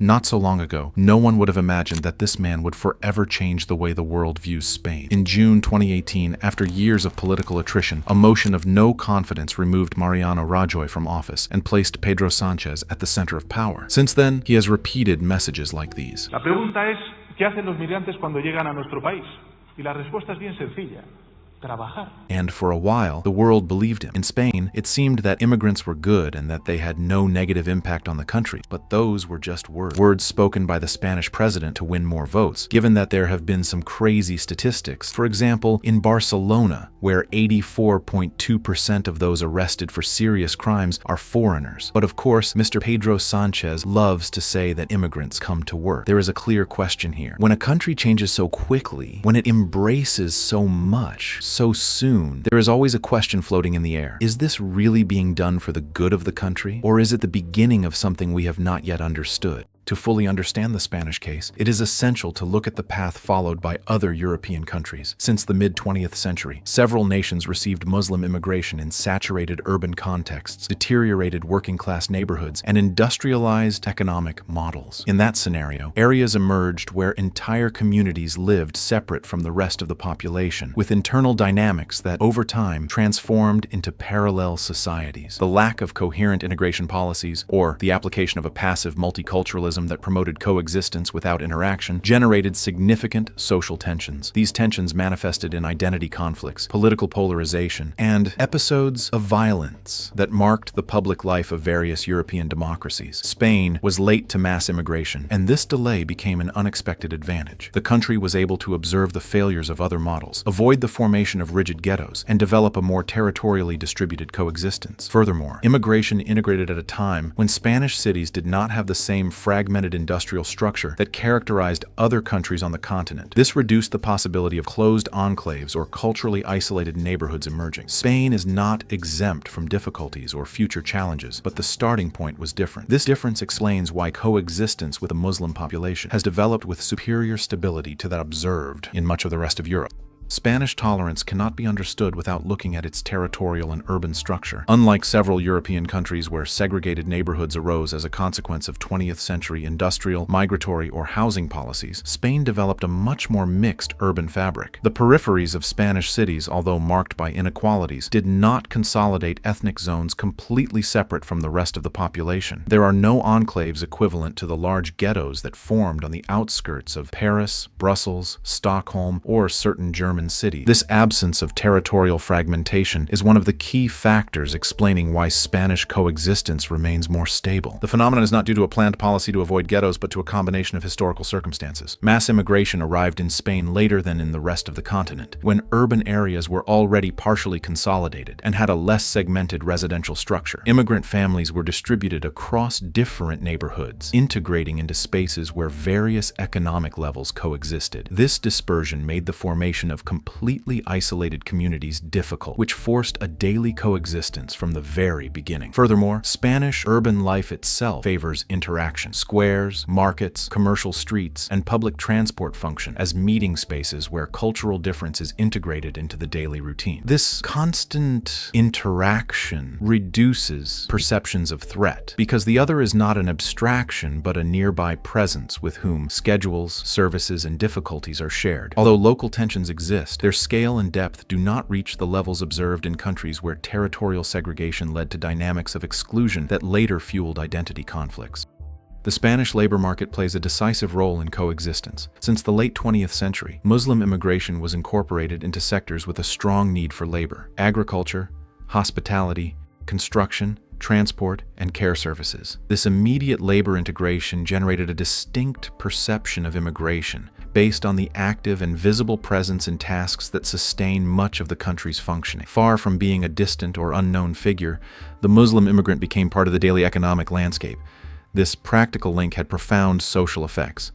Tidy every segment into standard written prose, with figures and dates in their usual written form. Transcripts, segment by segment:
Not so long ago, no one would have imagined that this man would forever change the way the world views Spain. In June 2018, after years of political attrition, a motion of no confidence removed Mariano Rajoy from office and placed Pedro Sánchez at the center of power. Since then, he has repeated messages like these. La pregunta es, ¿qué hacen los migrantes cuando llegan a nuestro país? Y la respuesta es bien sencilla. Trabajar. And for a while, the world believed him. In Spain, it seemed that immigrants were good and that they had no negative impact on the country. But those were just words. Words spoken by the Spanish president to win more votes, given that there have been some crazy statistics. For example, in Barcelona, where 84.2% of those arrested for serious crimes are foreigners. But of course, Mr. Pedro Sánchez loves to say that immigrants come to work. There is a clear question here. When a country changes so quickly, when it embraces so much, so soon, there is always a question floating in the air. Is this really being done for the good of the country? Or is it the beginning of something we have not yet understood? To fully understand the Spanish case, it is essential to look at the path followed by other European countries. Since the mid-20th century, several nations received Muslim immigration in saturated urban contexts, deteriorated working-class neighborhoods, and industrialized economic models. In that scenario, areas emerged where entire communities lived separate from the rest of the population, with internal dynamics that, over time, transformed into parallel societies. The lack of coherent integration policies, or the application of a passive multiculturalism that promoted coexistence without interaction, generated significant social tensions. These tensions manifested in identity conflicts, political polarization, and episodes of violence that marked the public life of various European democracies. Spain was late to mass immigration, and this delay became an unexpected advantage. The country was able to observe the failures of other models, avoid the formation of rigid ghettos, and develop a more territorially distributed coexistence. Furthermore, immigration integrated at a time when Spanish cities did not have the same fragmented industrial structure that characterized other countries on the continent. This reduced the possibility of closed enclaves or culturally isolated neighborhoods emerging. Spain is not exempt from difficulties or future challenges, but the starting point was different. This difference explains why coexistence with a Muslim population has developed with superior stability to that observed in much of the rest of Europe. Spanish tolerance cannot be understood without looking at its territorial and urban structure. Unlike several European countries where segregated neighborhoods arose as a consequence of 20th century industrial, migratory, or housing policies, Spain developed a much more mixed urban fabric. The peripheries of Spanish cities, although marked by inequalities, did not consolidate ethnic zones completely separate from the rest of the population. There are no enclaves equivalent to the large ghettos that formed on the outskirts of Paris, Brussels, Stockholm, or certain German city. This absence of territorial fragmentation is one of the key factors explaining why Spanish coexistence remains more stable. The phenomenon is not due to a planned policy to avoid ghettos, but to a combination of historical circumstances. Mass immigration arrived in Spain later than in the rest of the continent, when urban areas were already partially consolidated and had a less segmented residential structure. Immigrant families were distributed across different neighborhoods, integrating into spaces where various economic levels coexisted. This dispersion made the formation of completely isolated communities difficult, which forced a daily coexistence from the very beginning. Furthermore, Spanish urban life itself favors interaction. Squares, markets, commercial streets, and public transport function as meeting spaces where cultural difference is integrated into the daily routine. This constant interaction reduces perceptions of threat, because the other is not an abstraction but a nearby presence with whom schedules, services, and difficulties are shared. Although local tensions exist, their scale and depth do not reach the levels observed in countries where territorial segregation led to dynamics of exclusion that later fueled identity conflicts. The Spanish labor market plays a decisive role in coexistence. Since the late 20th century, Muslim immigration was incorporated into sectors with a strong need for labor: agriculture, hospitality, construction, transport, and care services. This immediate labor integration generated a distinct perception of immigration based on the active and visible presence in tasks that sustain much of the country's functioning. Far from being a distant or unknown figure, the Muslim immigrant became part of the daily economic landscape. This practical link had profound social effects.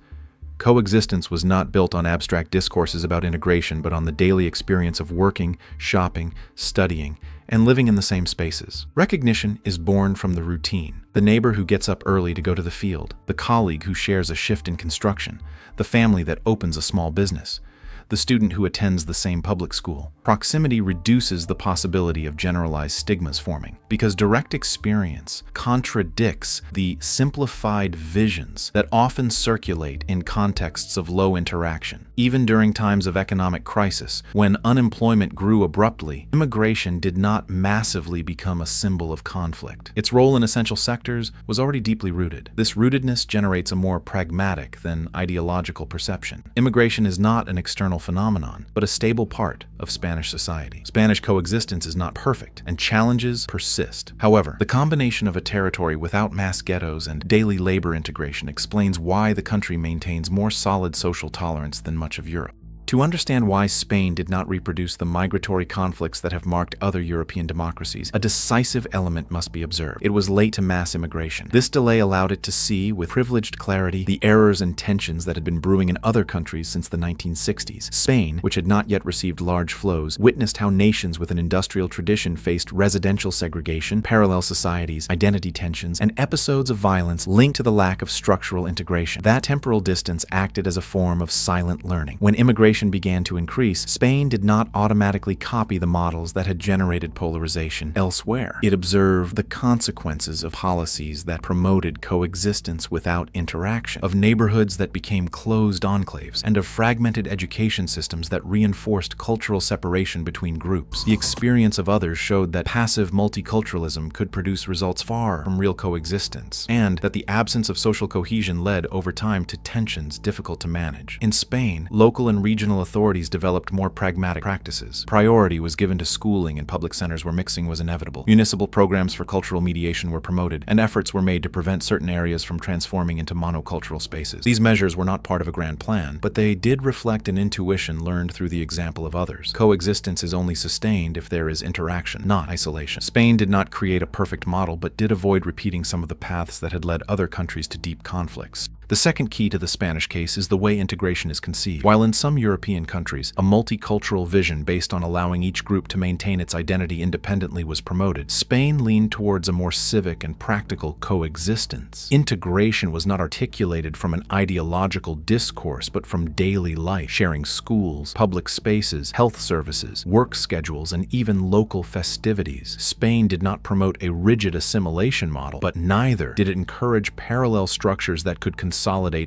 Coexistence was not built on abstract discourses about integration, but on the daily experience of working, shopping, studying, and living in the same spaces. Recognition is born from the routine. The neighbor who gets up early to go to the field, the colleague who shares a shift in construction, the family that opens a small business, the student who attends the same public school. Proximity reduces the possibility of generalized stigmas forming, because direct experience contradicts the simplified visions that often circulate in contexts of low interaction. Even during times of economic crisis, when unemployment grew abruptly, immigration did not massively become a symbol of conflict. Its role in essential sectors was already deeply rooted. This rootedness generates a more pragmatic than ideological perception. Immigration is not an external phenomenon, but a stable part of Spanish society. Spanish coexistence is not perfect, and challenges persist. However, the combination of a territory without mass ghettos and daily labor integration explains why the country maintains more solid social tolerance than much of Europe. To understand why Spain did not reproduce the migratory conflicts that have marked other European democracies, a decisive element must be observed. It was late to mass immigration. This delay allowed it to see, with privileged clarity, the errors and tensions that had been brewing in other countries since the 1960s. Spain, which had not yet received large flows, witnessed how nations with an industrial tradition faced residential segregation, parallel societies, identity tensions, and episodes of violence linked to the lack of structural integration. That temporal distance acted as a form of silent learning. When immigration began to increase, Spain did not automatically copy the models that had generated polarization elsewhere. It observed the consequences of policies that promoted coexistence without interaction, of neighborhoods that became closed enclaves, and of fragmented education systems that reinforced cultural separation between groups. The experience of others showed that passive multiculturalism could produce results far from real coexistence, and that the absence of social cohesion led over time to tensions difficult to manage. In Spain, local and regional authorities developed more pragmatic practices. Priority was given to schooling in public centers where mixing was inevitable. Municipal programs for cultural mediation were promoted, and efforts were made to prevent certain areas from transforming into monocultural spaces. These measures were not part of a grand plan, but they did reflect an intuition learned through the example of others. Coexistence is only sustained if there is interaction, not isolation. Spain did not create a perfect model, but did avoid repeating some of the paths that had led other countries to deep conflicts. The second key to the Spanish case is the way integration is conceived. While in some European countries, a multicultural vision based on allowing each group to maintain its identity independently was promoted, Spain leaned towards a more civic and practical coexistence. Integration was not articulated from an ideological discourse, but from daily life, sharing schools, public spaces, health services, work schedules, and even local festivities. Spain did not promote a rigid assimilation model, but neither did it encourage parallel structures that could consolidate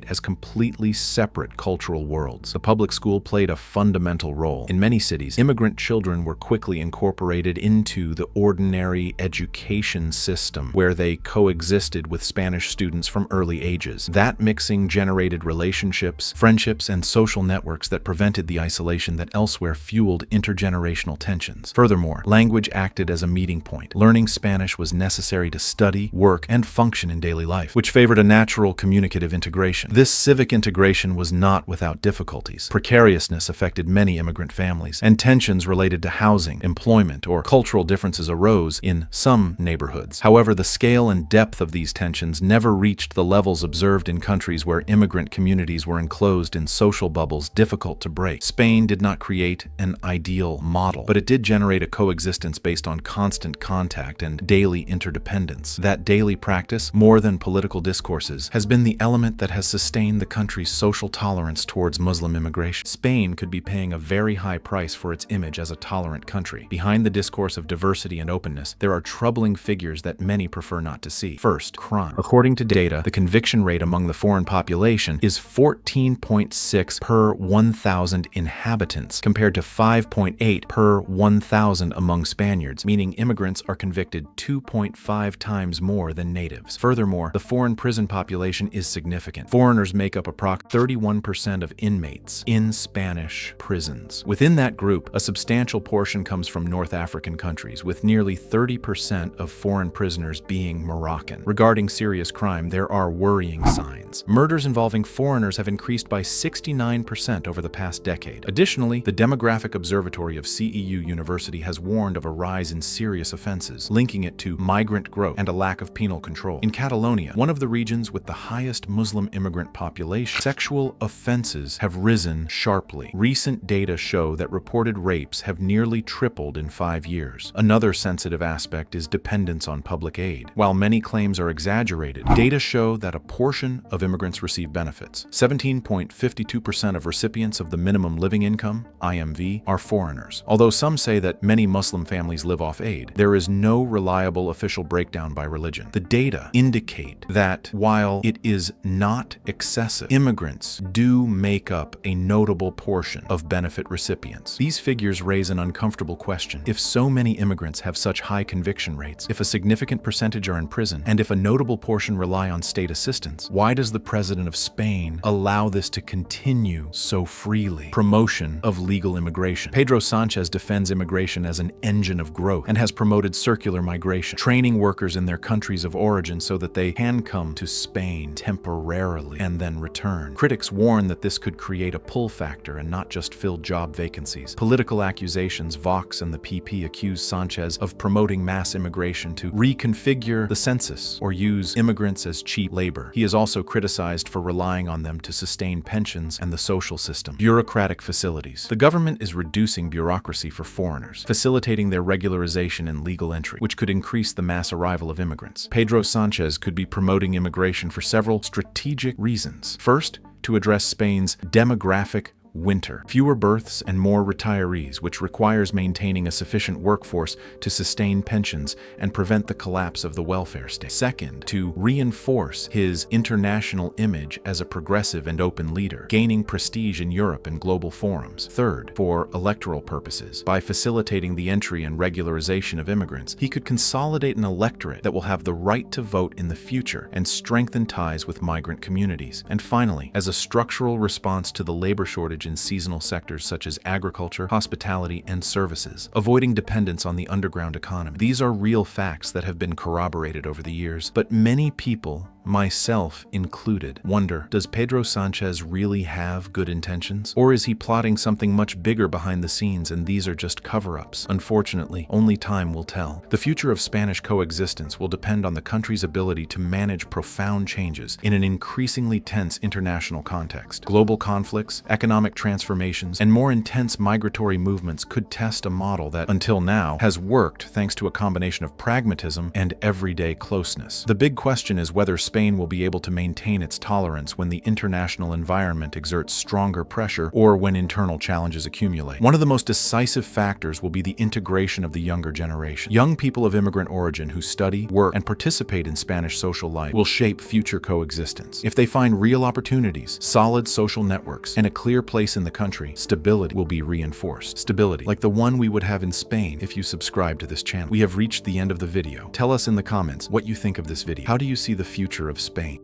as completely separate cultural worlds. The public school played a fundamental role. In many cities, immigrant children were quickly incorporated into the ordinary education system, where they coexisted with Spanish students from early ages. That mixing generated relationships, friendships, and social networks that prevented the isolation that elsewhere fueled intergenerational tensions. Furthermore, language acted as a meeting point. Learning Spanish was necessary to study, work, and function in daily life, which favored a natural communicative integration. This civic integration was not without difficulties. Precariousness affected many immigrant families, and tensions related to housing, employment, or cultural differences arose in some neighborhoods. However, the scale and depth of these tensions never reached the levels observed in countries where immigrant communities were enclosed in social bubbles difficult to break. Spain did not create an ideal model, but it did generate a coexistence based on constant contact and daily interdependence. That daily practice, more than political discourses, has been the element that has sustained the country's social tolerance towards Muslim immigration. Spain could be paying a very high price for its image as a tolerant country. Behind the discourse of diversity and openness, there are troubling figures that many prefer not to see. First, crime. According to data, the conviction rate among the foreign population is 14.6 per 1,000 inhabitants, compared to 5.8 per 1,000 among Spaniards, meaning immigrants are convicted 2.5 times more than natives. Furthermore, the foreign prison population is significant. Foreigners make up approximately 31% of inmates in Spanish prisons. Within that group, a substantial portion comes from North African countries, with nearly 30% of foreign prisoners being Moroccan. Regarding serious crime, there are worrying signs. Murders involving foreigners have increased by 69% over the past decade. Additionally, the Demographic Observatory of CEU University has warned of a rise in serious offenses, linking it to migrant growth and a lack of penal control. In Catalonia, one of the regions with the highest Muslim Muslim immigrant population, sexual offenses have risen sharply. Recent data show that reported rapes have nearly tripled in 5 years. Another sensitive aspect is dependence on public aid. While many claims are exaggerated, data show that a portion of immigrants receive benefits. 17.52% of recipients of the minimum living income, IMV, are foreigners. Although some say that many Muslim families live off aid, there is no reliable official breakdown by religion. The data indicate that while it is not excessive, immigrants do make up a notable portion of benefit recipients. These figures raise an uncomfortable question. If so many immigrants have such high conviction rates, if a significant percentage are in prison, and if a notable portion rely on state assistance, why does the president of Spain allow this to continue so freely? Promotion of legal immigration. Pedro Sánchez defends immigration as an engine of growth and has promoted circular migration, training workers in their countries of origin so that they can come to Spain temporarily and then return. Critics warn that this could create a pull factor and not just fill job vacancies. Political accusations. Vox and the PP accuse Sánchez of promoting mass immigration to reconfigure the census or use immigrants as cheap labor. He is also criticized for relying on them to sustain pensions and the social system. Bureaucratic facilities. The government is reducing bureaucracy for foreigners, facilitating their regularization and legal entry, which could increase the mass arrival of immigrants. Pedro Sánchez could be promoting immigration for several strategic reasons. First, to address Spain's demographic winter. Fewer births and more retirees, which requires maintaining a sufficient workforce to sustain pensions and prevent the collapse of the welfare state. Second, to reinforce his international image as a progressive and open leader, gaining prestige in Europe and global forums. Third, for electoral purposes. By facilitating the entry and regularization of immigrants, he could consolidate an electorate that will have the right to vote in the future and strengthen ties with migrant communities. And finally, as a structural response to the labor shortage in seasonal sectors such as agriculture, hospitality, and services, avoiding dependence on the underground economy. These are real facts that have been corroborated over the years, but many people, myself included, wonder, does Pedro Sánchez really have good intentions? Or is he plotting something much bigger behind the scenes and these are just cover-ups? Unfortunately, only time will tell. The future of Spanish coexistence will depend on the country's ability to manage profound changes in an increasingly tense international context. Global conflicts, economic transformations, and more intense migratory movements could test a model that, until now, has worked thanks to a combination of pragmatism and everyday closeness. The big question is whether Spain will be able to maintain its tolerance when the international environment exerts stronger pressure or when internal challenges accumulate. One of the most decisive factors will be the integration of the younger generation. Young people of immigrant origin who study, work, and participate in Spanish social life will shape future coexistence. If they find real opportunities, solid social networks, and a clear place in the country, stability will be reinforced. Stability, like the one we would have in Spain if you subscribe to this channel. We have reached the end of the video. Tell us in the comments what you think of this video. How do you see the future of Spain?